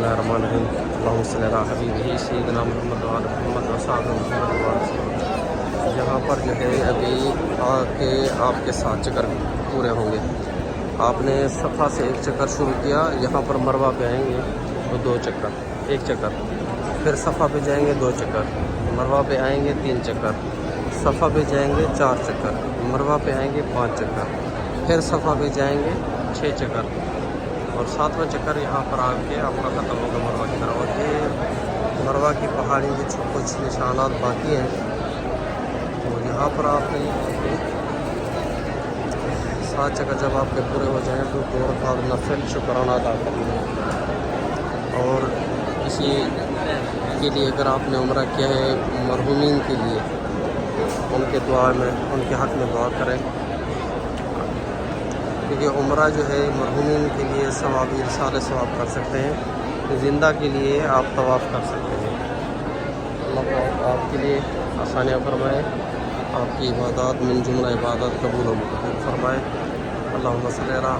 बिस्मिल्लाहिर्रहमानिर्रहीम अल्लाहुम्मा सल्लि अला हबीबिही सय्यिदिना मुहम्मद व अला मुहम्मद व असहाबिही मुहम्मद व अला। यहाँ पर जो है अभी आके आपके 7 चक्कर पूरे होंगे। आपने सफ़ा से 1 चक्कर शुरू किया, यहाँ पर मरवा पे आएंगे तो 2 चक्कर, 1 चक्कर, फिर सफ़ा पे जाएंगे 2 चक्कर, मरवा पे आएंगे 3 चक्कर, सफ़ा पे जाएंगे 4 चक्कर, मरवा पे आएंगे 5 चक्कर, फिर सफ़ा पे जाएंगे 6 चक्कर और 7वां चक्कर यहाँ पर आके आपका ख़त्म होगा मरवा की तरफ। और ये मरवा की पहाड़ी में कुछ निशानात बाकी हैं, तो यहाँ पर आपने 7 चक्कर जब आपके पूरे हो जाएँ तो 2 रकात नफिल शुक्राना अदा करना। और इसी के लिए अगर आपने उम्रा किया है मरहूमीन के लिए, उनके दुआ में, उनके हक़ में दुआ करें, क्योंकि उम्रा जो है मरहूमीन के लिए सवाब इरसाल सवाब कर सकते हैं, ज़िंदा के लिए आप तवाफ़ कर सकते हैं। अल्लाह आपके लिए आसानियाँ फरमाए, आपकी इबादत मिन जुमला इबादत कबूल फरमाए। अल्लाहुम्मा सल्लि अला